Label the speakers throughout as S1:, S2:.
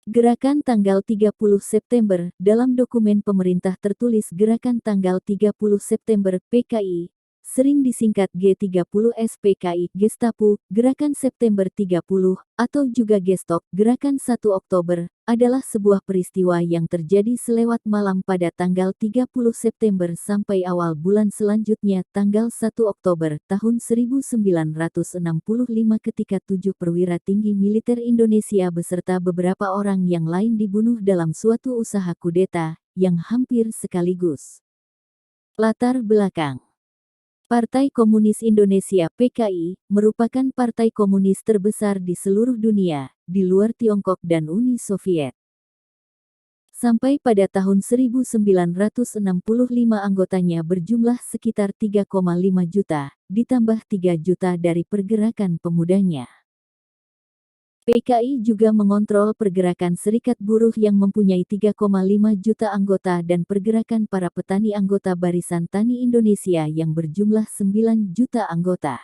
S1: Gerakan tanggal 30 September, dalam dokumen pemerintah tertulis Gerakan tanggal 30 September PKI, sering disingkat G30 SPKI, Gestapu, Gerakan September 30, atau juga Gestok, Gerakan 1 Oktober, adalah sebuah peristiwa yang terjadi selewat malam pada tanggal 30 September sampai awal bulan selanjutnya tanggal 1 Oktober tahun 1965 ketika 7 perwira tinggi militer Indonesia beserta beberapa orang yang lain dibunuh dalam suatu usaha kudeta yang hampir sekaligus. Latar belakang. Partai Komunis Indonesia (PKI) merupakan partai komunis terbesar di seluruh dunia, di luar Tiongkok dan Uni Soviet. Sampai pada tahun 1965 anggotanya berjumlah sekitar 3,5 juta, ditambah 3 juta dari pergerakan pemudanya. PKI juga mengontrol pergerakan serikat buruh yang mempunyai 3,5 juta anggota dan pergerakan para petani anggota Barisan Tani Indonesia yang berjumlah 9 juta anggota.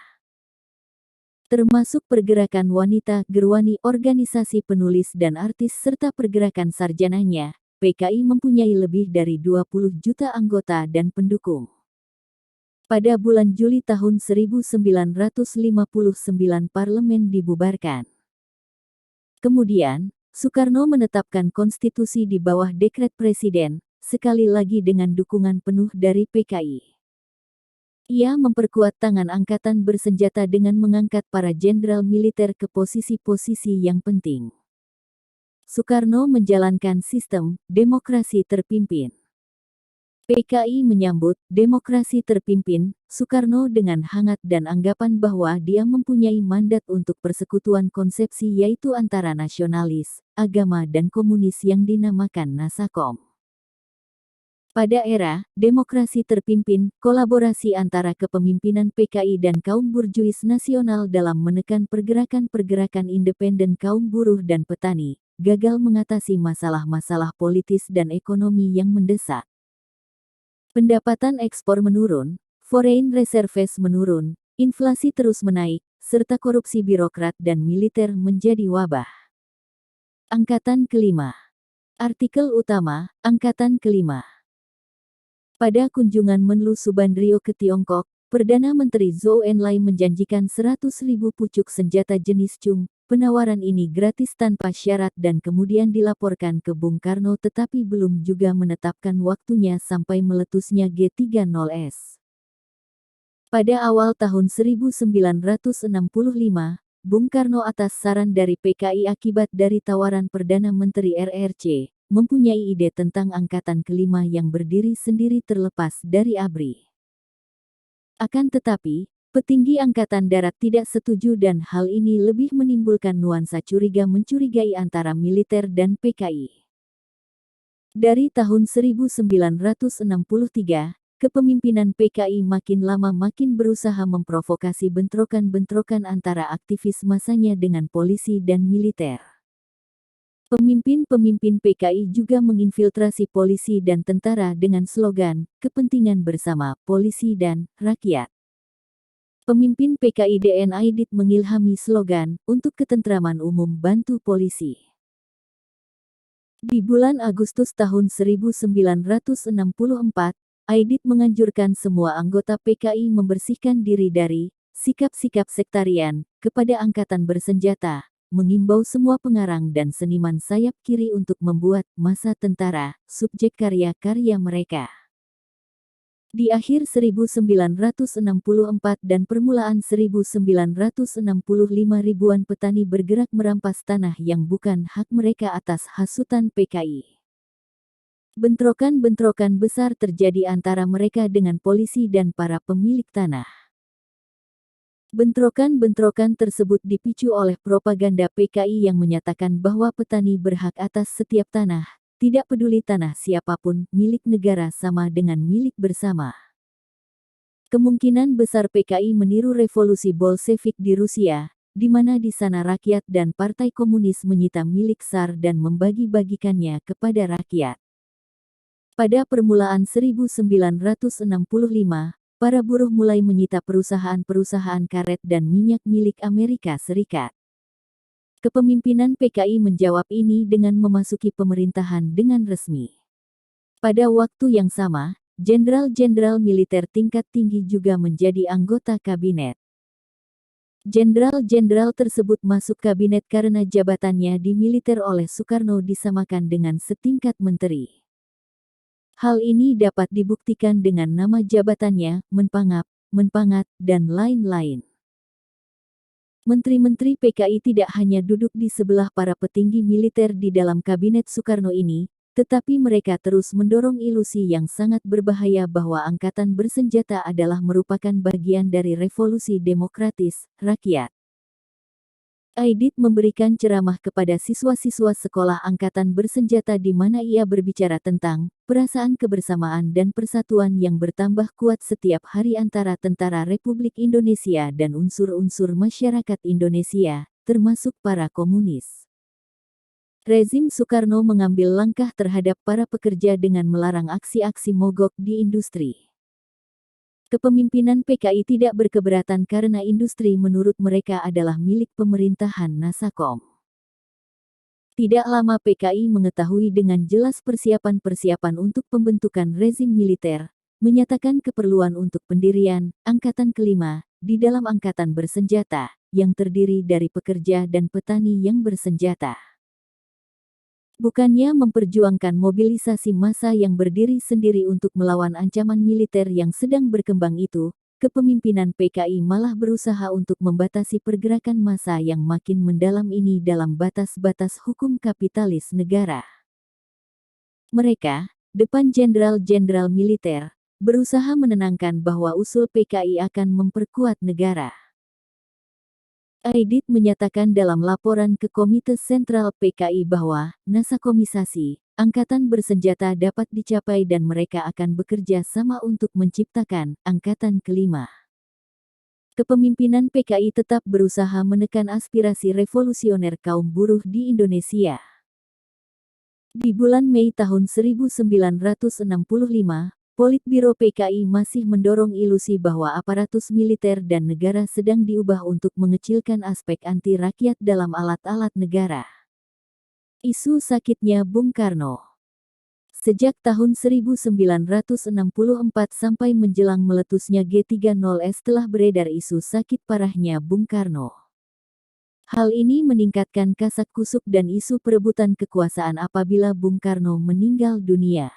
S1: Termasuk pergerakan wanita, gerwani, organisasi penulis dan artis serta pergerakan sarjananya, PKI mempunyai lebih dari 20 juta anggota dan pendukung. Pada bulan Juli tahun 1959 parlemen dibubarkan. Kemudian, Soekarno menetapkan konstitusi di bawah dekret presiden, sekali lagi dengan dukungan penuh dari PKI. Ia memperkuat tangan angkatan bersenjata dengan mengangkat para jenderal militer ke posisi-posisi yang penting. Soekarno menjalankan sistem demokrasi terpimpin. PKI menyambut demokrasi terpimpin Soekarno dengan hangat dan anggapan bahwa dia mempunyai mandat untuk persekutuan konsepsi yaitu antara nasionalis, agama dan komunis yang dinamakan Nasakom. Pada era demokrasi terpimpin, kolaborasi antara kepemimpinan PKI dan kaum burjuis nasional dalam menekan pergerakan-pergerakan independen kaum buruh dan petani, gagal mengatasi masalah-masalah politis dan ekonomi yang mendesak. Pendapatan ekspor menurun, foreign reserves menurun, inflasi terus menaik, serta korupsi birokrat dan militer menjadi wabah. Angkatan kelima. Artikel utama, Angkatan kelima. Pada kunjungan Menlu Subandrio ke Tiongkok, Perdana Menteri Zhou Enlai menjanjikan 100.000 pucuk senjata jenis Chung. Penawaran ini gratis tanpa syarat dan kemudian dilaporkan ke Bung Karno tetapi belum juga menetapkan waktunya sampai meletusnya G30S. Pada awal tahun 1965, Bung Karno atas saran dari PKI akibat dari tawaran Perdana Menteri RRC, mempunyai ide tentang angkatan kelima yang berdiri sendiri terlepas dari ABRI. Akan tetapi, petinggi Angkatan Darat tidak setuju dan hal ini lebih menimbulkan nuansa curiga-mencurigai antara militer dan PKI. Dari tahun 1963, kepemimpinan PKI makin lama makin berusaha memprovokasi bentrokan-bentrokan antara aktivis masanya dengan polisi dan militer. Pemimpin-pemimpin PKI juga menginfiltrasi polisi dan tentara dengan slogan, kepentingan bersama, polisi dan rakyat. Pemimpin PKI DN Aidit mengilhami slogan, untuk ketentraman umum bantu polisi. Di bulan Agustus tahun 1964, Aidit menganjurkan semua anggota PKI membersihkan diri dari sikap-sikap sektarian kepada angkatan bersenjata, mengimbau semua pengarang dan seniman sayap kiri untuk membuat masa tentara, subjek karya-karya mereka. Di akhir 1964 dan permulaan 1965 ribuan petani bergerak merampas tanah yang bukan hak mereka atas hasutan PKI. Bentrokan-bentrokan besar terjadi antara mereka dengan polisi dan para pemilik tanah. Bentrokan-bentrokan tersebut dipicu oleh propaganda PKI yang menyatakan bahwa petani berhak atas setiap tanah. Tidak peduli tanah siapapun, milik negara sama dengan milik bersama. Kemungkinan besar PKI meniru revolusi Bolshevik di Rusia, di mana di sana rakyat dan Partai Komunis menyita milik SAR dan membagi-bagikannya kepada rakyat. Pada permulaan 1965, para buruh mulai menyita perusahaan-perusahaan karet dan minyak milik Amerika Serikat. Kepemimpinan PKI menjawab ini dengan memasuki pemerintahan dengan resmi. Pada waktu yang sama, jenderal-jenderal militer tingkat tinggi juga menjadi anggota kabinet. Jenderal-jenderal tersebut masuk kabinet karena jabatannya di militer oleh Soekarno disamakan dengan setingkat menteri. Hal ini dapat dibuktikan dengan nama jabatannya, Menpangap, Menpangat, dan lain-lain. Menteri-menteri PKI tidak hanya duduk di sebelah para petinggi militer di dalam kabinet Soekarno ini, tetapi mereka terus mendorong ilusi yang sangat berbahaya bahwa angkatan bersenjata adalah merupakan bagian dari revolusi demokratis rakyat. Aidit memberikan ceramah kepada siswa-siswa sekolah angkatan bersenjata di mana ia berbicara tentang perasaan kebersamaan dan persatuan yang bertambah kuat setiap hari antara tentara Republik Indonesia dan unsur-unsur masyarakat Indonesia, termasuk para komunis. Rezim Soekarno mengambil langkah terhadap para pekerja dengan melarang aksi-aksi mogok di industri. Kepemimpinan PKI tidak berkeberatan karena industri menurut mereka adalah milik pemerintahan Nasakom. Tidak lama PKI mengetahui dengan jelas persiapan-persiapan untuk pembentukan rezim militer, menyatakan keperluan untuk pendirian Angkatan Kelima di dalam angkatan bersenjata, yang terdiri dari pekerja dan petani yang bersenjata. Bukannya memperjuangkan mobilisasi massa yang berdiri sendiri untuk melawan ancaman militer yang sedang berkembang itu, kepemimpinan PKI malah berusaha untuk membatasi pergerakan massa yang makin mendalam ini dalam batas-batas hukum kapitalis negara. Mereka, depan jenderal-jenderal militer, berusaha menenangkan bahwa usul PKI akan memperkuat negara. Aidit menyatakan dalam laporan ke Komite Sentral PKI bahwa nasakomisasi angkatan bersenjata dapat dicapai dan mereka akan bekerja sama untuk menciptakan Angkatan Kelima. Kepemimpinan PKI tetap berusaha menekan aspirasi revolusioner kaum buruh di Indonesia. Di bulan Mei tahun 1965, Politbiro PKI masih mendorong ilusi bahwa aparatus militer dan negara sedang diubah untuk mengecilkan aspek anti rakyat dalam alat-alat negara. Isu sakitnya Bung Karno. Sejak tahun 1964 sampai menjelang meletusnya G30S telah beredar isu sakit parahnya Bung Karno. Hal ini meningkatkan kasak-kusuk dan isu perebutan kekuasaan apabila Bung Karno meninggal dunia.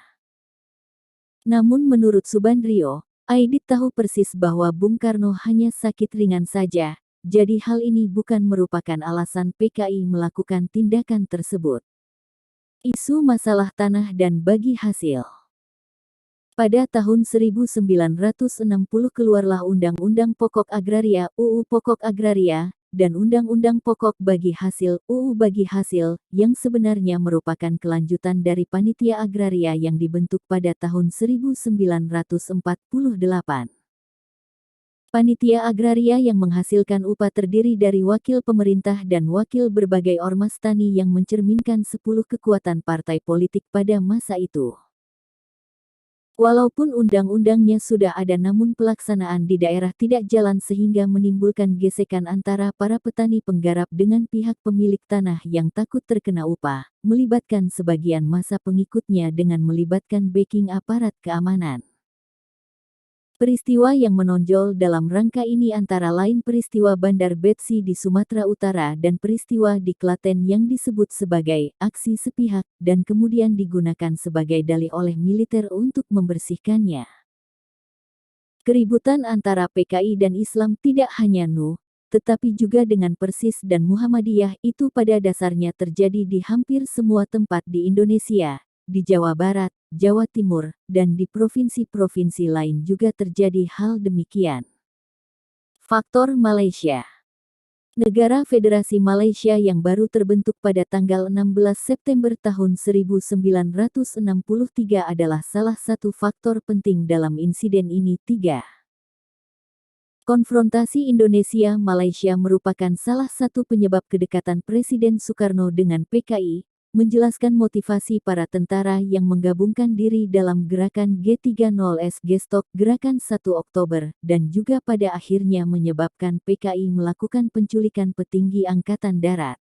S1: Namun menurut Subandrio, Aidit tahu persis bahwa Bung Karno hanya sakit ringan saja, jadi hal ini bukan merupakan alasan PKI melakukan tindakan tersebut. Isu masalah tanah dan bagi hasil. Pada tahun 1960 keluarlah Undang-Undang Pokok Agraria (UU Pokok Agraria) dan Undang-Undang Pokok Bagi Hasil (UU Bagi Hasil) yang sebenarnya merupakan kelanjutan dari Panitia Agraria yang dibentuk pada tahun 1948. Panitia Agraria yang menghasilkan upah terdiri dari wakil pemerintah dan wakil berbagai ormas tani yang mencerminkan 10 kekuatan partai politik pada masa itu. Walaupun undang-undangnya sudah ada namun pelaksanaan di daerah tidak jalan sehingga menimbulkan gesekan antara para petani penggarap dengan pihak pemilik tanah yang takut terkena upah, melibatkan sebagian massa pengikutnya dengan melibatkan backing aparat keamanan. Peristiwa yang menonjol dalam rangka ini antara lain peristiwa Bandar Betsi di Sumatera Utara dan peristiwa di Klaten yang disebut sebagai aksi sepihak dan kemudian digunakan sebagai dalih oleh militer untuk membersihkannya. Keributan antara PKI dan Islam tidak hanya NU, tetapi juga dengan Persis dan Muhammadiyah itu pada dasarnya terjadi di hampir semua tempat di Indonesia. Di Jawa Barat, Jawa Timur, dan di provinsi-provinsi lain juga terjadi hal demikian. Faktor Malaysia. Negara Federasi Malaysia yang baru terbentuk pada tanggal 16 September tahun 1963 adalah salah satu faktor penting dalam insiden ini. 3. Konfrontasi Indonesia-Malaysia merupakan salah satu penyebab kedekatan Presiden Soekarno dengan PKI, menjelaskan motivasi para tentara yang menggabungkan diri dalam gerakan G30S Gestok Gerakan 1 Oktober, dan juga pada akhirnya menyebabkan PKI melakukan penculikan petinggi Angkatan Darat.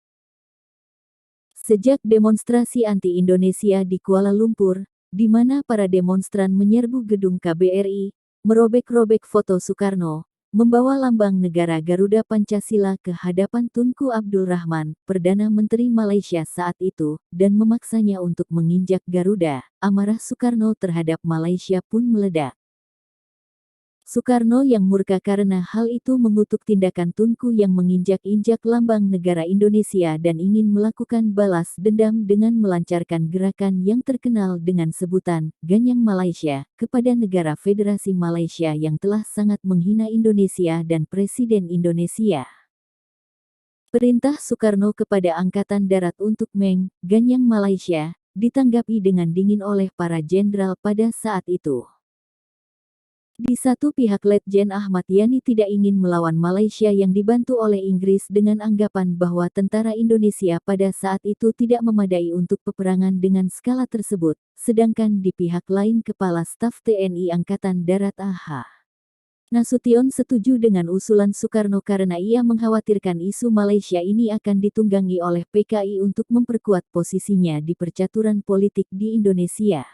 S1: Sejak demonstrasi anti-Indonesia di Kuala Lumpur, di mana para demonstran menyerbu gedung KBRI, merobek-robek foto Soekarno, membawa lambang negara Garuda Pancasila ke hadapan Tunku Abdul Rahman, Perdana Menteri Malaysia saat itu, dan memaksanya untuk menginjak Garuda, amarah Soekarno terhadap Malaysia pun meledak. Soekarno yang murka karena hal itu mengutuk tindakan Tunku yang menginjak-injak lambang negara Indonesia dan ingin melakukan balas dendam dengan melancarkan gerakan yang terkenal dengan sebutan Ganyang Malaysia kepada negara Federasi Malaysia yang telah sangat menghina Indonesia dan Presiden Indonesia. Perintah Soekarno kepada Angkatan Darat untuk Ganyang Malaysia ditanggapi dengan dingin oleh para jenderal pada saat itu. Di satu pihak Letjen Ahmad Yani tidak ingin melawan Malaysia yang dibantu oleh Inggris dengan anggapan bahwa tentara Indonesia pada saat itu tidak memadai untuk peperangan dengan skala tersebut, sedangkan di pihak lain Kepala Staf TNI Angkatan Darat A.H. Nasution setuju dengan usulan Soekarno karena ia mengkhawatirkan isu Malaysia ini akan ditunggangi oleh PKI untuk memperkuat posisinya di percaturan politik di Indonesia.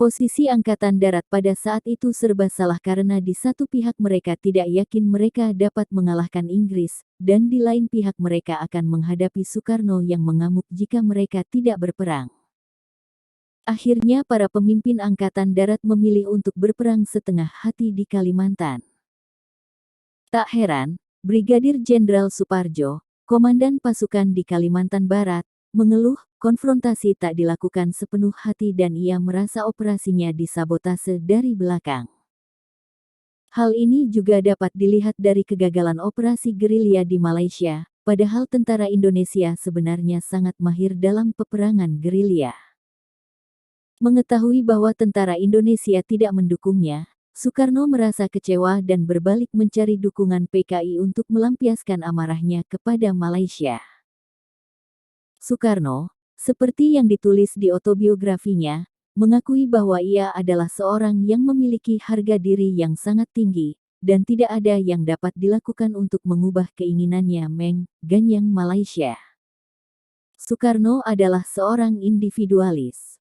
S1: Posisi Angkatan Darat pada saat itu serba salah karena di satu pihak mereka tidak yakin mereka dapat mengalahkan Inggris, dan di lain pihak mereka akan menghadapi Soekarno yang mengamuk jika mereka tidak berperang. Akhirnya para pemimpin Angkatan Darat memilih untuk berperang setengah hati di Kalimantan. Tak heran, Brigadir Jenderal Suparjo, Komandan Pasukan di Kalimantan Barat, mengeluh, konfrontasi tak dilakukan sepenuh hati dan ia merasa operasinya disabotase dari belakang. Hal ini juga dapat dilihat dari kegagalan operasi gerilya di Malaysia, padahal tentara Indonesia sebenarnya sangat mahir dalam peperangan gerilya. Mengetahui bahwa tentara Indonesia tidak mendukungnya, Soekarno merasa kecewa dan berbalik mencari dukungan PKI untuk melampiaskan amarahnya kepada Malaysia. Soekarno, seperti yang ditulis di autobiografinya, mengakui bahwa ia adalah seorang yang memiliki harga diri yang sangat tinggi, dan tidak ada yang dapat dilakukan untuk mengubah keinginannya Ganyang Malaysia. Soekarno adalah seorang individualis.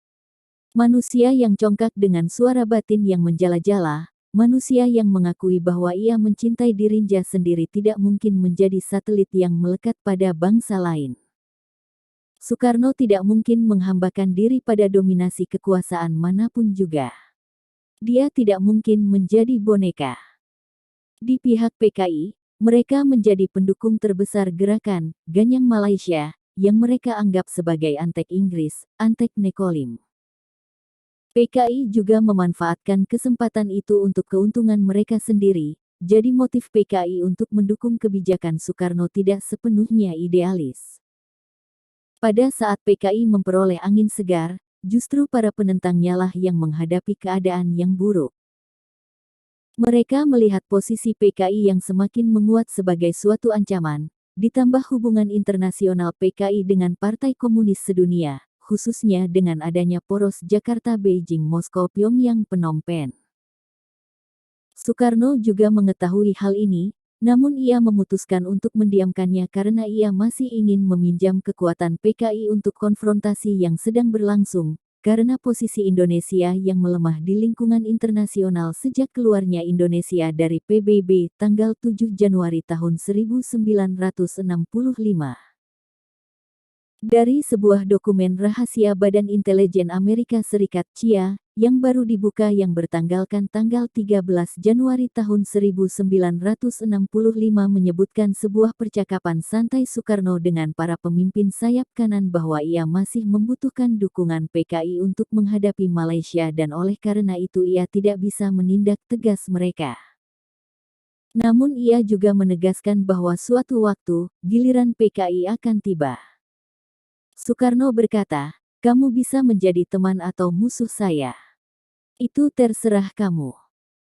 S1: Manusia yang congkak dengan suara batin yang menjala-jala, manusia yang mengakui bahwa ia mencintai dirinya sendiri tidak mungkin menjadi satelit yang melekat pada bangsa lain. Soekarno tidak mungkin menghambakan diri pada dominasi kekuasaan manapun juga. Dia tidak mungkin menjadi boneka. Di pihak PKI, mereka menjadi pendukung terbesar gerakan Ganyang Malaysia, yang mereka anggap sebagai antek Inggris, antek Nekolim. PKI juga memanfaatkan kesempatan itu untuk keuntungan mereka sendiri, jadi motif PKI untuk mendukung kebijakan Soekarno tidak sepenuhnya idealis. Pada saat PKI memperoleh angin segar, justru para penentangnya lah yang menghadapi keadaan yang buruk. Mereka melihat posisi PKI yang semakin menguat sebagai suatu ancaman, ditambah hubungan internasional PKI dengan Partai Komunis Sedunia, khususnya dengan adanya poros Jakarta-Beijing Moskow-Pyongyang Phnom Penh. Soekarno juga mengetahui hal ini, namun ia memutuskan untuk mendiamkannya karena ia masih ingin meminjam kekuatan PKI untuk konfrontasi yang sedang berlangsung, karena posisi Indonesia yang melemah di lingkungan internasional sejak keluarnya Indonesia dari PBB tanggal 7 Januari tahun 1965. Dari sebuah dokumen rahasia Badan Intelijen Amerika Serikat CIA, yang baru dibuka yang bertanggalkan tanggal 13 Januari tahun 1965 menyebutkan sebuah percakapan santai Soekarno dengan para pemimpin sayap kanan bahwa ia masih membutuhkan dukungan PKI untuk menghadapi Malaysia dan oleh karena itu ia tidak bisa menindak tegas mereka. Namun ia juga menegaskan bahwa suatu waktu, giliran PKI akan tiba. Soekarno berkata, "Kamu bisa menjadi teman atau musuh saya. Itu terserah kamu.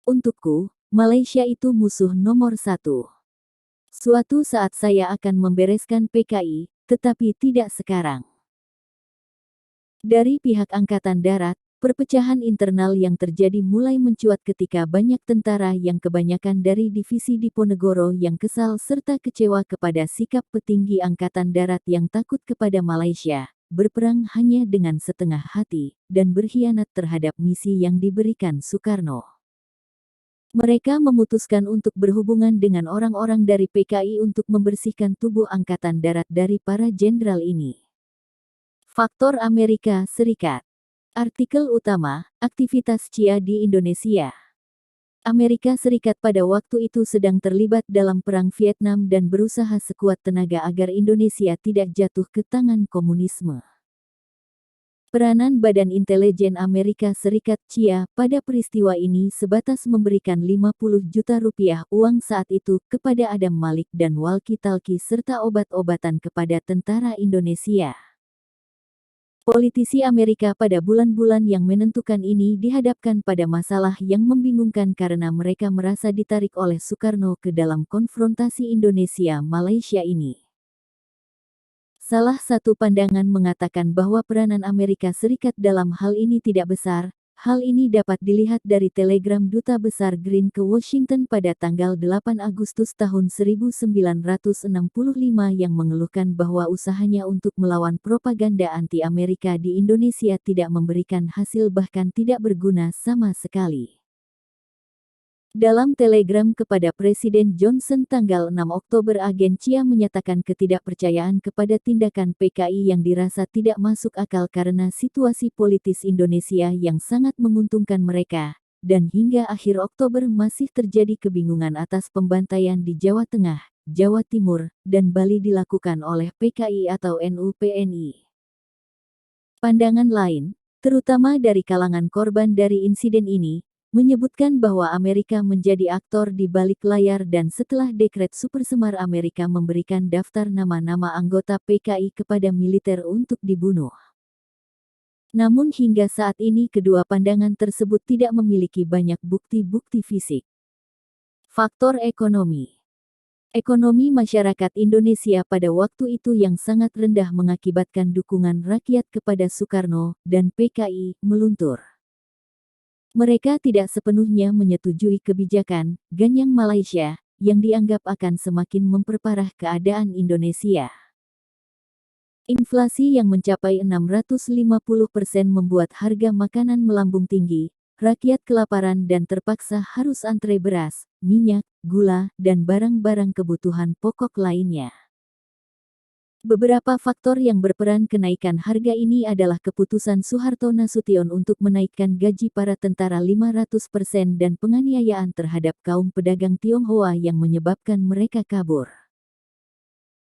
S1: Untukku, Malaysia itu musuh nomor 1. Suatu saat saya akan membereskan PKI, tetapi tidak sekarang." Dari pihak Angkatan Darat, Perpecahan internal yang terjadi mulai mencuat ketika banyak tentara yang kebanyakan dari divisi Diponegoro yang kesal serta kecewa kepada sikap petinggi Angkatan Darat yang takut kepada Malaysia, berperang hanya dengan setengah hati, dan berkhianat terhadap misi yang diberikan Soekarno. Mereka memutuskan untuk berhubungan dengan orang-orang dari PKI untuk membersihkan tubuh Angkatan Darat dari para jenderal ini. Faktor Amerika Serikat. Artikel utama, aktivitas CIA di Indonesia. Amerika Serikat pada waktu itu sedang terlibat dalam Perang Vietnam dan berusaha sekuat tenaga agar Indonesia tidak jatuh ke tangan komunisme. Peranan Badan Intelijen Amerika Serikat CIA pada peristiwa ini sebatas memberikan 50 juta rupiah uang saat itu kepada Adam Malik dan walkie-talkie serta obat-obatan kepada tentara Indonesia. Politisi Amerika pada bulan-bulan yang menentukan ini dihadapkan pada masalah yang membingungkan karena mereka merasa ditarik oleh Soekarno ke dalam konfrontasi Indonesia-Malaysia ini. Salah satu pandangan mengatakan bahwa peranan Amerika Serikat dalam hal ini tidak besar. Hal ini dapat dilihat dari telegram Duta Besar Green ke Washington pada tanggal 8 Agustus tahun 1965 yang mengeluhkan bahwa usahanya untuk melawan propaganda anti-Amerika di Indonesia tidak memberikan hasil bahkan tidak berguna sama sekali. Dalam telegram kepada Presiden Johnson tanggal 6 Oktober agen CIA menyatakan ketidakpercayaan kepada tindakan PKI yang dirasa tidak masuk akal karena situasi politis Indonesia yang sangat menguntungkan mereka, dan hingga akhir Oktober masih terjadi kebingungan atas pembantaian di Jawa Tengah, Jawa Timur, dan Bali dilakukan oleh PKI atau NU-PNI. Pandangan lain, terutama dari kalangan korban dari insiden ini, menyebutkan bahwa Amerika menjadi aktor di balik layar dan setelah dekret Supersemar Amerika memberikan daftar nama-nama anggota PKI kepada militer untuk dibunuh. Namun hingga saat ini kedua pandangan tersebut tidak memiliki banyak bukti-bukti fisik. Faktor ekonomi. Ekonomi masyarakat Indonesia pada waktu itu yang sangat rendah mengakibatkan dukungan rakyat kepada Soekarno dan PKI meluntur. Mereka tidak sepenuhnya menyetujui kebijakan Ganyang Malaysia yang dianggap akan semakin memperparah keadaan Indonesia. Inflasi yang mencapai 650% membuat harga makanan melambung tinggi, rakyat kelaparan dan terpaksa harus antre beras, minyak, gula, dan barang-barang kebutuhan pokok lainnya. Beberapa faktor yang berperan kenaikan harga ini adalah keputusan Soeharto Nasution untuk menaikkan gaji para tentara 500% dan penganiayaan terhadap kaum pedagang Tionghoa yang menyebabkan mereka kabur.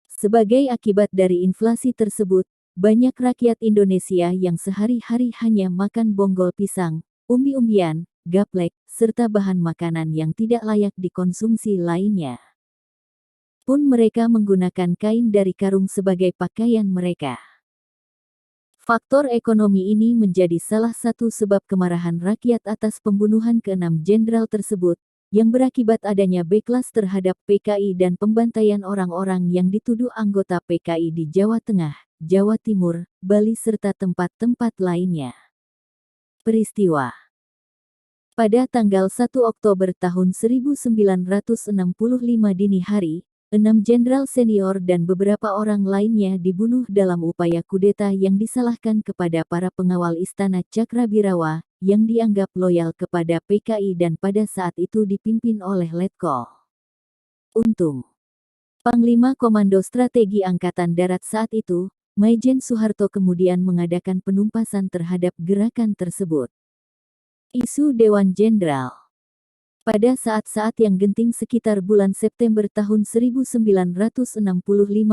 S1: Sebagai akibat dari inflasi tersebut, banyak rakyat Indonesia yang sehari-hari hanya makan bonggol pisang, umbi-umbian, gaplek, serta bahan makanan yang tidak layak dikonsumsi lainnya. Pun mereka menggunakan kain dari karung sebagai pakaian mereka. Faktor ekonomi ini menjadi salah satu sebab kemarahan rakyat atas pembunuhan ke-6 jenderal tersebut, yang berakibat adanya backlash terhadap PKI dan pembantaian orang-orang yang dituduh anggota PKI di Jawa Tengah, Jawa Timur, Bali serta tempat-tempat lainnya. Peristiwa. Pada tanggal 1 Oktober tahun 1965 dini hari, 6 jenderal senior dan beberapa orang lainnya dibunuh dalam upaya kudeta yang disalahkan kepada para pengawal Istana Cakrabirawa, yang dianggap loyal kepada PKI dan pada saat itu dipimpin oleh Letkol Untung. Panglima Komando Strategi Angkatan Darat saat itu, Maijen Soeharto kemudian mengadakan penumpasan terhadap gerakan tersebut. Isu Dewan Jenderal. Pada saat-saat yang genting sekitar bulan September tahun 1965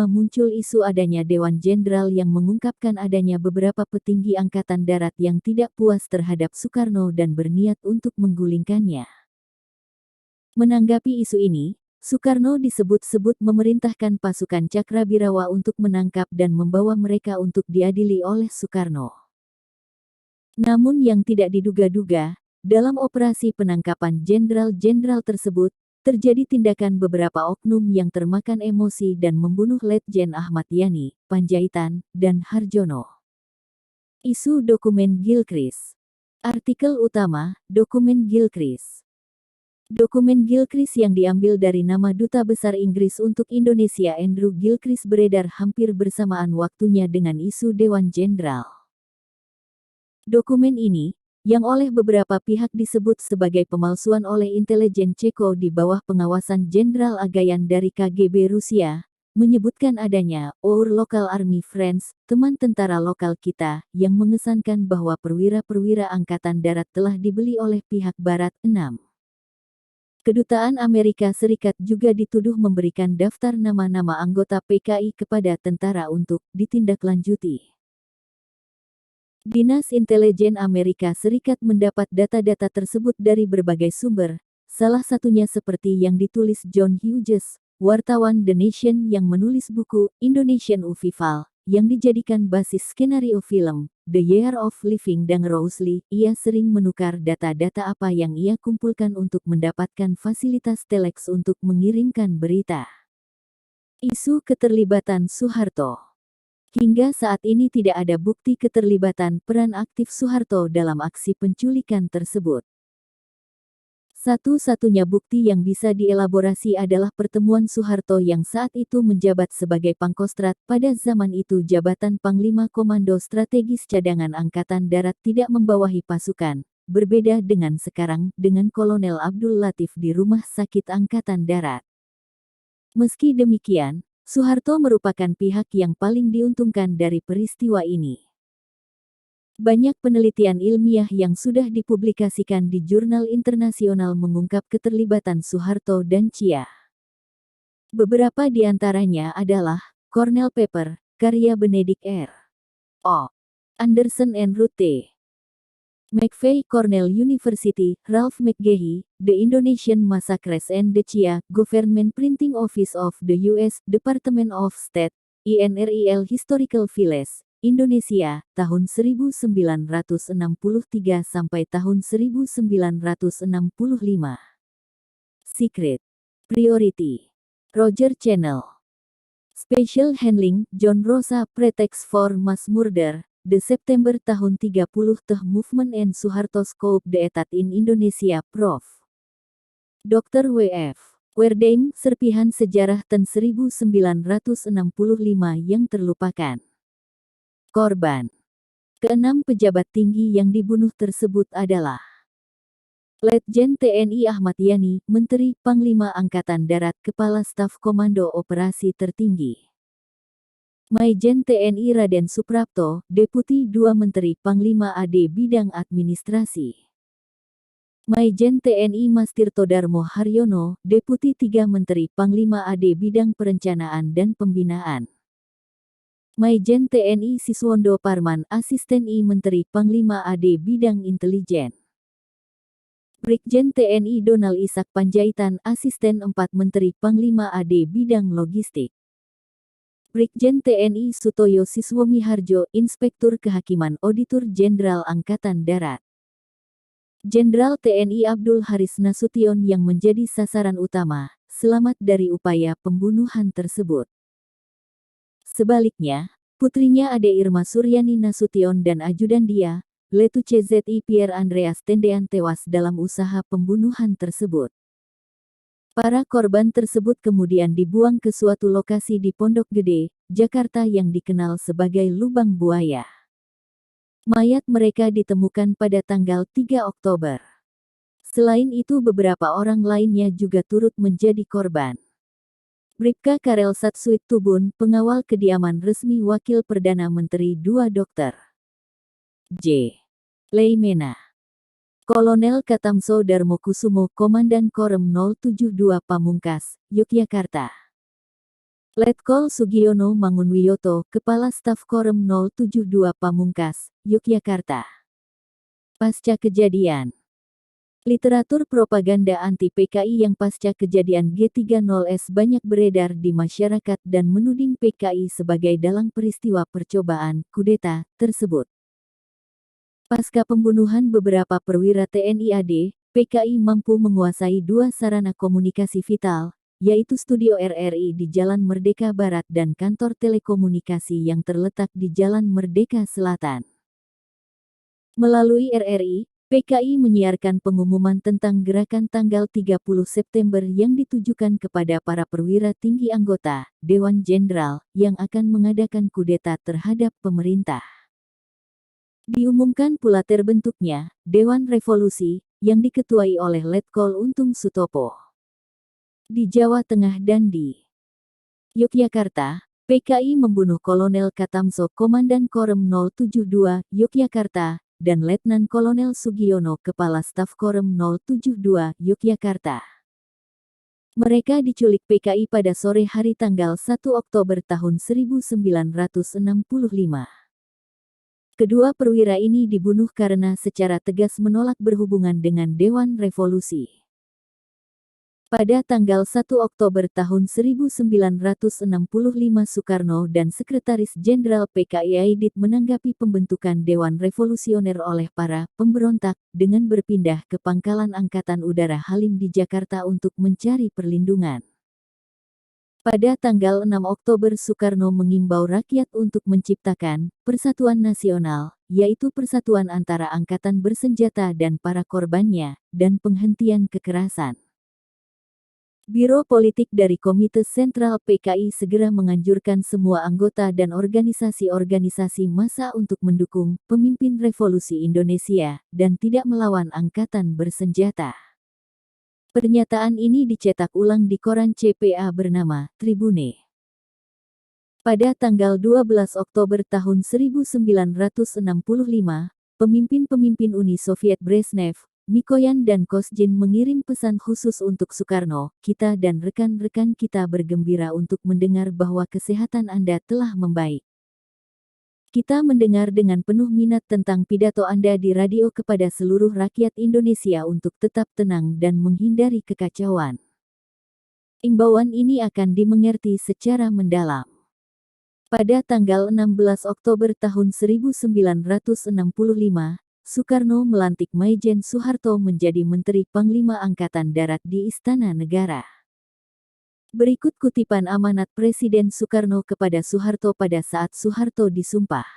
S1: muncul isu adanya Dewan Jenderal yang mengungkapkan adanya beberapa petinggi Angkatan Darat yang tidak puas terhadap Soekarno dan berniat untuk menggulingkannya. Menanggapi isu ini, Soekarno disebut-sebut memerintahkan pasukan Cakrabirawa untuk menangkap dan membawa mereka untuk diadili oleh Soekarno. Namun yang tidak diduga-duga, dalam operasi penangkapan jenderal-jenderal tersebut, terjadi tindakan beberapa oknum yang termakan emosi dan membunuh Letjen Ahmad Yani, Panjaitan, dan Harjono. Isu dokumen Gilchrist. Artikel utama, Dokumen Gilchrist. Dokumen Gilchrist yang diambil dari nama Duta Besar Inggris untuk Indonesia Andrew Gilchrist beredar hampir bersamaan waktunya dengan isu Dewan Jenderal. Dokumen ini, yang oleh beberapa pihak disebut sebagai pemalsuan oleh intelijen Ceko di bawah pengawasan Jenderal Agayan dari KGB Rusia, menyebutkan adanya Our Local Army Friends, teman tentara lokal kita, yang mengesankan bahwa perwira-perwira Angkatan Darat telah dibeli oleh pihak Barat. 6. Kedutaan Amerika Serikat juga dituduh memberikan daftar nama-nama anggota PKI kepada tentara untuk ditindaklanjuti. Dinas Intelijen Amerika Serikat mendapat data-data tersebut dari berbagai sumber, salah satunya seperti yang ditulis John Hughes, wartawan The Nation yang menulis buku Indonesian Uvival, yang dijadikan basis skenario film The Year of Living Dang Rousley. Ia sering menukar data-data apa yang ia kumpulkan untuk mendapatkan fasilitas telex untuk mengirimkan berita. Isu keterlibatan Soeharto. Hingga saat ini tidak ada bukti keterlibatan peran aktif Soeharto dalam aksi penculikan tersebut. Satu-satunya bukti yang bisa dielaborasi adalah pertemuan Soeharto yang saat itu menjabat sebagai Pangkostrat. Pada zaman itu jabatan Panglima Komando Strategis Cadangan Angkatan Darat tidak membawahi pasukan, berbeda dengan sekarang dengan Kolonel Abdul Latif di Rumah Sakit Angkatan Darat. Meski demikian, Soeharto merupakan pihak yang paling diuntungkan dari peristiwa ini. Banyak penelitian ilmiah yang sudah dipublikasikan di jurnal internasional mengungkap keterlibatan Soeharto dan Chia. Beberapa di antaranya adalah Cornell Paper, karya Benedict R. O. Anderson and Ruth T. McVeigh Cornell University, Ralph McGehee, The Indonesian Massacres and the Chia, Government Printing Office of the U.S. Department of State, INRIL Historical Files, Indonesia, tahun 1963 sampai tahun 1965. Secret. Priority. Roger Channel. Special Handling, John Rosa Pretext for Mass Murder, The September tahun 30 The Movement and Soeharto Scope the Etat in Indonesia, Prof. Dr. W.F. Werdeim, Serpihan Sejarah Tahun 1965 yang terlupakan. Korban. Keenam pejabat tinggi yang dibunuh tersebut adalah Letjen TNI Ahmad Yani, Menteri Panglima Angkatan Darat, Kepala Staf Komando Operasi Tertinggi. Maijen TNI Raden Suprapto, Deputi 2 Menteri Panglima AD Bidang Administrasi. Maijen TNI Mastirto Darmo Haryono, Deputi 3 Menteri Panglima AD Bidang Perencanaan dan Pembinaan. Maijen TNI Siswondo Parman, Asisten I Menteri Panglima AD Bidang Intelijen. Brigjen TNI Donald Ishak Panjaitan, Asisten 4 Menteri Panglima AD Bidang Logistik. Brigjen TNI Sutoyo Siswomi Harjo, Inspektur Kehakiman Auditor Jenderal Angkatan Darat. Jenderal TNI Abdul Haris Nasution yang menjadi sasaran utama, selamat dari upaya pembunuhan tersebut. Sebaliknya, putrinya Ade Irma Suryani Nasution dan ajudan dia, Letu CZI Pierre Andreas Tendean tewas dalam usaha pembunuhan tersebut. Para korban tersebut kemudian dibuang ke suatu lokasi di Pondok Gede, Jakarta yang dikenal sebagai Lubang Buaya. Mayat mereka ditemukan pada tanggal 3 Oktober. Selain itu beberapa orang lainnya juga turut menjadi korban. Bribka Karel Satsuit Tubun, pengawal kediaman resmi Wakil Perdana Menteri 2 Dr. J. Leimena. Kolonel Katamso Darmokusumo, Komandan Korem 072 Pamungkas, Yogyakarta. Letkol Sugiono Mangunwiyoto, Kepala Staf Korem 072 Pamungkas, Yogyakarta. Pasca kejadian. Literatur propaganda anti-PKI yang pasca kejadian G30S banyak beredar di masyarakat dan menuding PKI sebagai dalang peristiwa percobaan kudeta tersebut. Pasca pembunuhan beberapa perwira TNI AD, PKI mampu menguasai 2 sarana komunikasi vital, yaitu Studio RRI di Jalan Merdeka Barat dan kantor telekomunikasi yang terletak di Jalan Merdeka Selatan. Melalui RRI, PKI menyiarkan pengumuman tentang gerakan tanggal 30 September yang ditujukan kepada para perwira tinggi anggota Dewan Jenderal yang akan mengadakan kudeta terhadap pemerintah. Diumumkan pula terbentuknya Dewan Revolusi yang diketuai oleh Letkol Untung Sutopo. Di Jawa Tengah dan di Yogyakarta, PKI membunuh Kolonel Katamso Komandan Korem 072 Yogyakarta dan Letnan Kolonel Sugiono Kepala Staf Korem 072 Yogyakarta. Mereka diculik PKI pada sore hari tanggal 1 Oktober tahun 1965. Kedua perwira ini dibunuh karena secara tegas menolak berhubungan dengan Dewan Revolusi. Pada tanggal 1 Oktober tahun 1965 Soekarno dan Sekretaris Jenderal PKI Aidit menanggapi pembentukan Dewan Revolusioner oleh para pemberontak dengan berpindah ke Pangkalan Angkatan Udara Halim di Jakarta untuk mencari perlindungan. Pada tanggal 6 Oktober Soekarno mengimbau rakyat untuk menciptakan persatuan nasional, yaitu persatuan antara angkatan bersenjata dan para korbannya, dan penghentian kekerasan. Biro Politik dari Komite Sentral PKI segera menganjurkan semua anggota dan organisasi-organisasi massa untuk mendukung pemimpin revolusi Indonesia dan tidak melawan angkatan bersenjata. Pernyataan ini dicetak ulang di koran CPA bernama Tribune. Pada tanggal 12 Oktober tahun 1965, pemimpin-pemimpin Uni Soviet Brezhnev, Mikoyan dan Kosgin mengirim pesan khusus untuk Soekarno, kita dan rekan-rekan kita bergembira untuk mendengar bahwa kesehatan Anda telah membaik. Kita mendengar dengan penuh minat tentang pidato Anda di radio kepada seluruh rakyat Indonesia untuk tetap tenang dan menghindari kekacauan. Imbauan ini akan dimengerti secara mendalam. Pada tanggal 16 Oktober tahun 1965, Soekarno melantik Maijen Soeharto menjadi Menteri Panglima Angkatan Darat di Istana Negara. Berikut kutipan amanat Presiden Soekarno kepada Soeharto pada saat Soeharto disumpah.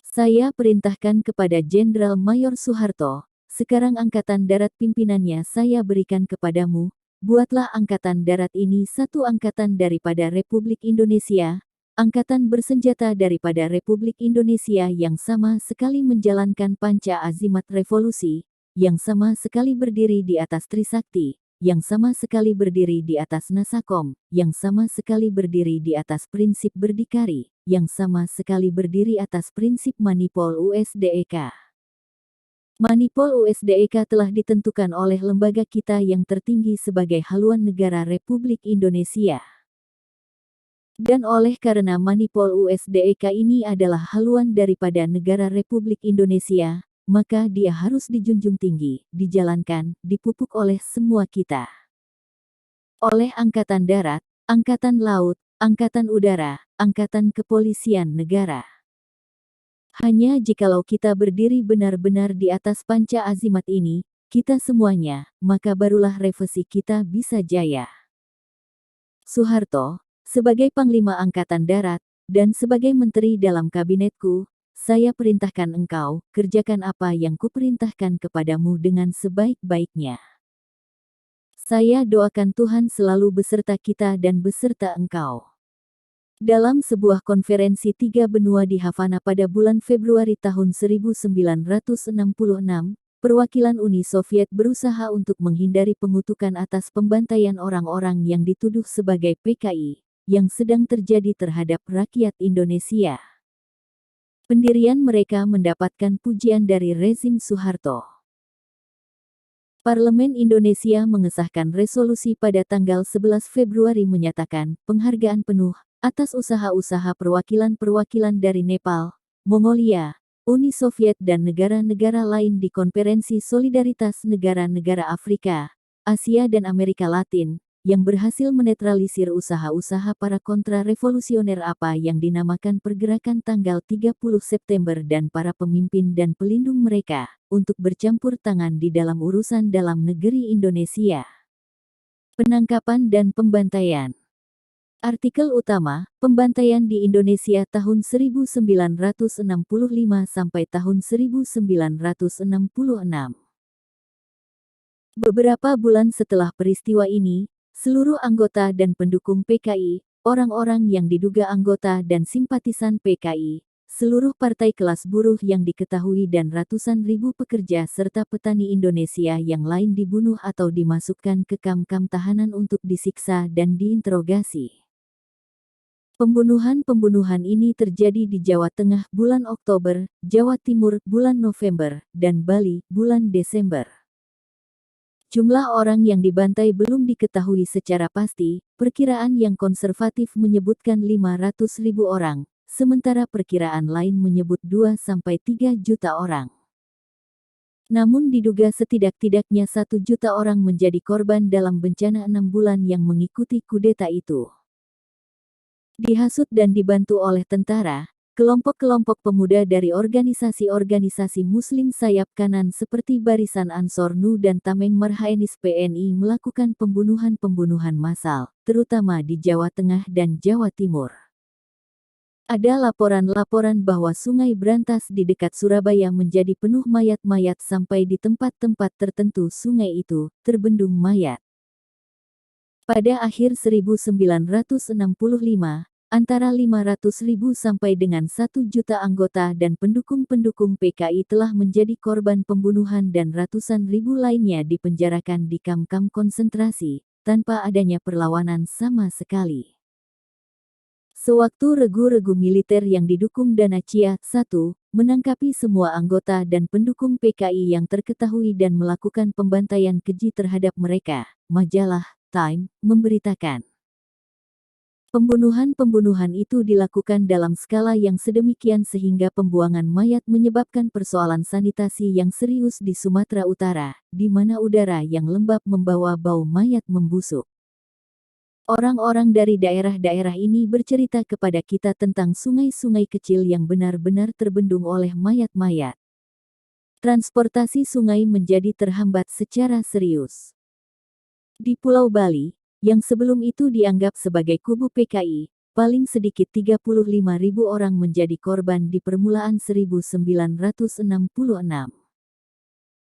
S1: Saya perintahkan kepada Jenderal Mayor Soeharto, sekarang Angkatan Darat pimpinannya saya berikan kepadamu, buatlah Angkatan Darat ini satu angkatan daripada Republik Indonesia, angkatan bersenjata daripada Republik Indonesia yang sama sekali menjalankan panca azimat revolusi, yang sama sekali berdiri di atas Trisakti, yang sama sekali berdiri di atas Nasakom, yang sama sekali berdiri di atas prinsip berdikari, yang sama sekali berdiri atas prinsip Manipol USDEK. Manipol USDEK telah ditentukan oleh lembaga kita yang tertinggi sebagai haluan negara Republik Indonesia. Dan oleh karena Manipol USDEK ini adalah haluan daripada negara Republik Indonesia, maka dia harus dijunjung tinggi, dijalankan, dipupuk oleh semua kita. Oleh Angkatan Darat, Angkatan Laut, Angkatan Udara, Angkatan Kepolisian Negara. Hanya jikalau kita berdiri benar-benar di atas panca azimat ini, kita semuanya, maka barulah revolusi kita bisa jaya. Soeharto, sebagai Panglima Angkatan Darat, dan sebagai Menteri dalam Kabinetku, saya perintahkan engkau, kerjakan apa yang kuperintahkan kepadamu dengan sebaik-baiknya. Saya doakan Tuhan selalu beserta kita dan beserta engkau. Dalam sebuah konferensi tiga benua di Havana pada bulan Februari tahun 1966, perwakilan Uni Soviet berusaha untuk menghindari pengutukan atas pembantaian orang-orang yang dituduh sebagai PKI, yang sedang terjadi terhadap rakyat Indonesia. Pendirian mereka mendapatkan pujian dari rezim Soeharto. Parlemen Indonesia mengesahkan resolusi pada tanggal 11 Februari menyatakan penghargaan penuh atas usaha-usaha perwakilan-perwakilan dari Nepal, Mongolia, Uni Soviet dan negara-negara lain di Konferensi Solidaritas Negara-Negara Afrika, Asia dan Amerika Latin, yang berhasil menetralisir usaha-usaha para kontra-revolusioner apa yang dinamakan Pergerakan Tanggal 30 September dan para pemimpin dan pelindung mereka, untuk bercampur tangan di dalam urusan dalam negeri Indonesia. Penangkapan dan pembantaian. Artikel utama, pembantaian di Indonesia tahun 1965 sampai tahun 1966. Beberapa bulan setelah peristiwa ini, seluruh anggota dan pendukung PKI, orang-orang yang diduga anggota dan simpatisan PKI, seluruh partai kelas buruh yang diketahui dan ratusan ribu pekerja serta petani Indonesia yang lain dibunuh atau dimasukkan ke kamp-kamp tahanan untuk disiksa dan diinterogasi. Pembunuhan-pembunuhan ini terjadi di Jawa Tengah bulan Oktober, Jawa Timur bulan November, dan Bali bulan Desember. Jumlah orang yang dibantai belum diketahui secara pasti, perkiraan yang konservatif menyebutkan 500.000 orang, sementara perkiraan lain menyebut 2-3 juta orang. Namun diduga setidak-tidaknya 1 juta orang menjadi korban dalam bencana 6 bulan yang mengikuti kudeta itu. Dihasut dan dibantu oleh tentara, kelompok-kelompok pemuda dari organisasi-organisasi Muslim sayap kanan seperti Barisan Ansor Nu dan Tameng Marhaenis PNI melakukan pembunuhan-pembunuhan massal, terutama di Jawa Tengah dan Jawa Timur. Ada laporan-laporan bahwa Sungai Brantas di dekat Surabaya menjadi penuh mayat-mayat sampai di tempat-tempat tertentu sungai itu terbendung mayat. Pada akhir 1965, antara 500.000 sampai dengan 1 juta anggota dan pendukung-pendukung PKI telah menjadi korban pembunuhan dan ratusan ribu lainnya dipenjarakan di kamp-kamp konsentrasi, tanpa adanya perlawanan sama sekali. Sewaktu regu-regu militer yang didukung Dana Cia I menangkapi semua anggota dan pendukung PKI yang terketahui dan melakukan pembantaian keji terhadap mereka, majalah Time memberitakan. Pembunuhan-pembunuhan itu dilakukan dalam skala yang sedemikian sehingga pembuangan mayat menyebabkan persoalan sanitasi yang serius di Sumatera Utara, di mana udara yang lembab membawa bau mayat membusuk. Orang-orang dari daerah-daerah ini bercerita kepada kita tentang sungai-sungai kecil yang benar-benar terbendung oleh mayat-mayat. Transportasi sungai menjadi terhambat secara serius. Di Pulau Bali, yang sebelum itu dianggap sebagai kubu PKI, paling sedikit 35.000 orang menjadi korban di permulaan 1966.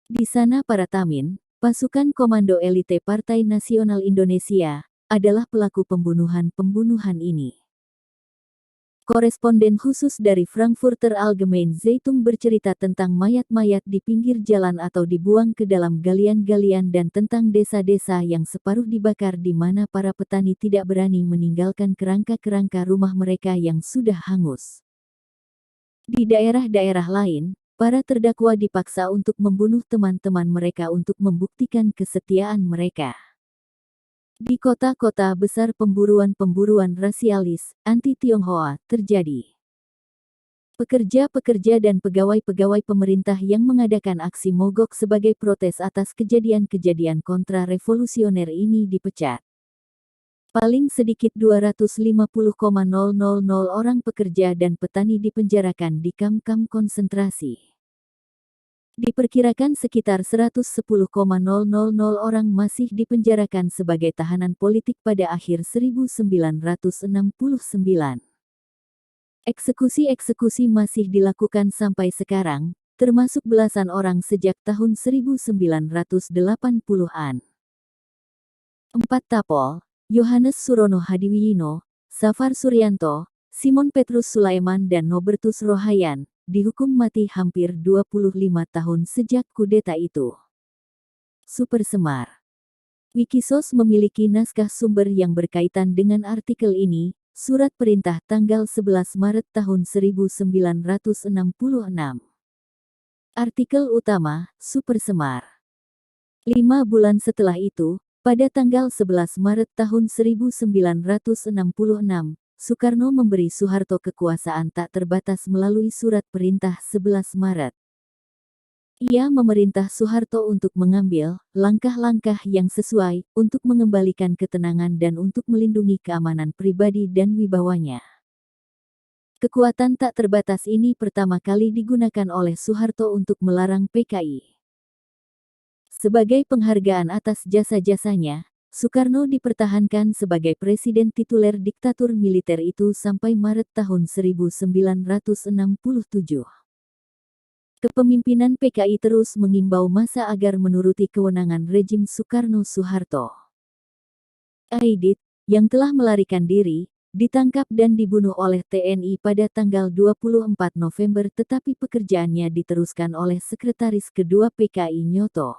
S1: Di sana para Tamin, pasukan komando elite Partai Nasional Indonesia, adalah pelaku pembunuhan-pembunuhan ini. Koresponden khusus dari Frankfurter Allgemeine Zeitung bercerita tentang mayat-mayat di pinggir jalan atau dibuang ke dalam galian-galian dan tentang desa-desa yang separuh dibakar di mana para petani tidak berani meninggalkan kerangka-kerangka rumah mereka yang sudah hangus. Di daerah-daerah lain, para terdakwa dipaksa untuk membunuh teman-teman mereka untuk membuktikan kesetiaan mereka. Di kota-kota besar pemburuan-pemburuan rasialis, anti-Tionghoa, terjadi. Pekerja-pekerja dan pegawai-pegawai pemerintah yang mengadakan aksi mogok sebagai protes atas kejadian-kejadian kontra-revolusioner ini dipecat. Paling sedikit 250.000 orang pekerja dan petani dipenjarakan di kamp-kamp konsentrasi. Diperkirakan sekitar 110.000 orang masih dipenjarakan sebagai tahanan politik pada akhir 1969. Eksekusi-eksekusi masih dilakukan sampai sekarang, termasuk belasan orang sejak tahun 1980-an. 4 Tapol, Yohanes Surono Hadiwiyino, Safar Suryanto, Simon Petrus Sulaiman dan Nobertus Rohayan, dihukum mati hampir 25 tahun sejak kudeta itu. Super Semar. Wikisource memiliki naskah sumber yang berkaitan dengan artikel ini, surat perintah tanggal 11 Maret tahun 1966. Artikel utama, Super Semar. 5 bulan setelah itu, pada tanggal 11 Maret tahun 1966, Soekarno memberi Soeharto kekuasaan tak terbatas melalui surat perintah 11 Maret. Ia memerintah Soeharto untuk mengambil langkah-langkah yang sesuai untuk mengembalikan ketenangan dan untuk melindungi keamanan pribadi dan wibawanya. Kekuatan tak terbatas ini pertama kali digunakan oleh Soeharto untuk melarang PKI. Sebagai penghargaan atas jasa-jasanya, Soekarno dipertahankan sebagai presiden tituler diktatur militer itu sampai Maret tahun 1967. Kepemimpinan PKI terus mengimbau massa agar menuruti kewenangan rejim Soekarno-Soeharto. Aidit, yang telah melarikan diri, ditangkap dan dibunuh oleh TNI pada tanggal 24 November tetapi pekerjaannya diteruskan oleh Sekretaris Kedua PKI Nyoto.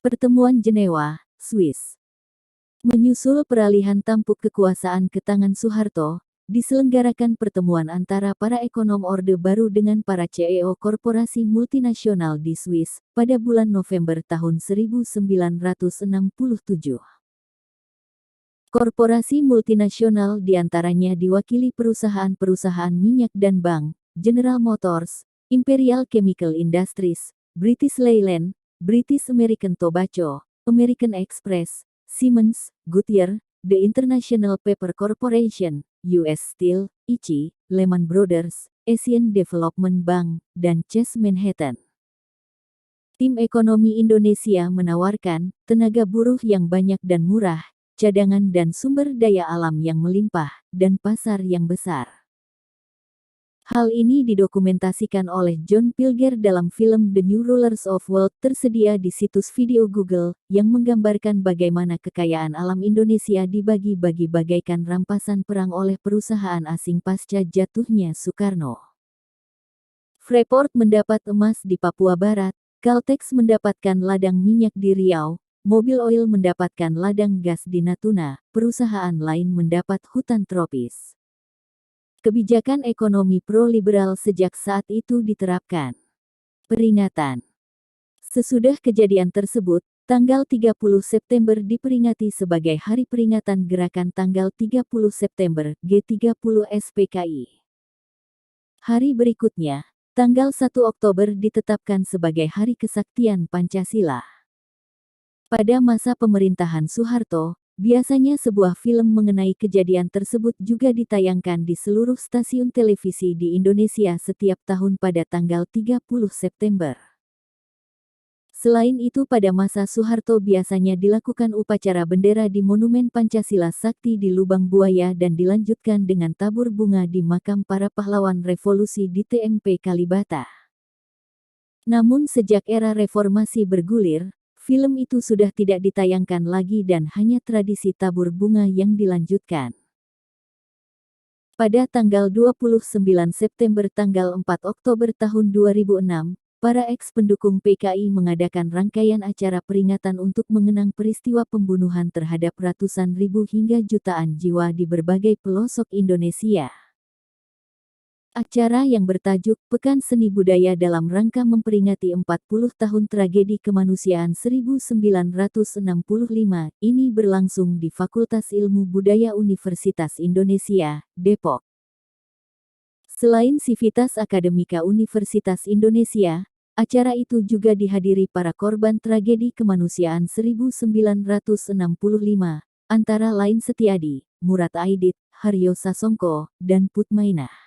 S1: Pertemuan Jenewa, Swiss. Menyusul peralihan tampuk kekuasaan ke tangan Soeharto, diselenggarakan pertemuan antara para ekonom Orde Baru dengan para CEO korporasi multinasional di Swiss pada bulan November tahun 1967. Korporasi multinasional diantaranya diwakili perusahaan-perusahaan minyak dan bank, General Motors, Imperial Chemical Industries, British Leyland, British American Tobacco, American Express, Siemens, Goodyear, The International Paper Corporation, US Steel, ICI, Lehman Brothers, Asian Development Bank, dan Chase Manhattan. Tim ekonomi Indonesia menawarkan tenaga buruh yang banyak dan murah, cadangan dan sumber daya alam yang melimpah, dan pasar yang besar. Hal ini didokumentasikan oleh John Pilger dalam film The New Rulers of Wealth tersedia di situs video Google, yang menggambarkan bagaimana kekayaan alam Indonesia dibagi-bagi bagaikan rampasan perang oleh perusahaan asing pasca jatuhnya Soekarno. Freeport mendapat emas di Papua Barat, Caltex mendapatkan ladang minyak di Riau, Mobil Oil mendapatkan ladang gas di Natuna, perusahaan lain mendapat hutan tropis. Kebijakan ekonomi pro-liberal sejak saat itu diterapkan. Peringatan. Sesudah kejadian tersebut, tanggal 30 September diperingati sebagai Hari Peringatan Gerakan tanggal 30 September G30 SPKI. Hari berikutnya, tanggal 1 Oktober ditetapkan sebagai Hari Kesaktian Pancasila. Pada masa pemerintahan Soeharto, biasanya sebuah film mengenai kejadian tersebut juga ditayangkan di seluruh stasiun televisi di Indonesia setiap tahun pada tanggal 30 September. Selain itu pada masa Soeharto biasanya dilakukan upacara bendera di Monumen Pancasila Sakti di Lubang Buaya dan dilanjutkan dengan tabur bunga di makam para pahlawan revolusi di TMP Kalibata. Namun sejak era reformasi bergulir, film itu sudah tidak ditayangkan lagi dan hanya tradisi tabur bunga yang dilanjutkan. Pada tanggal 29 September tanggal 4 Oktober tahun 2006, para eks-pendukung PKI mengadakan rangkaian acara peringatan untuk mengenang peristiwa pembunuhan terhadap ratusan ribu hingga jutaan jiwa di berbagai pelosok Indonesia. Acara yang bertajuk Pekan Seni Budaya dalam rangka memperingati 40 tahun tragedi kemanusiaan 1965 ini berlangsung di Fakultas Ilmu Budaya Universitas Indonesia, Depok. Selain Sivitas Akademika Universitas Indonesia, acara itu juga dihadiri para korban tragedi kemanusiaan 1965, antara lain Setiadi, Murad Aidit, Haryo Sasongko, dan Putmainah.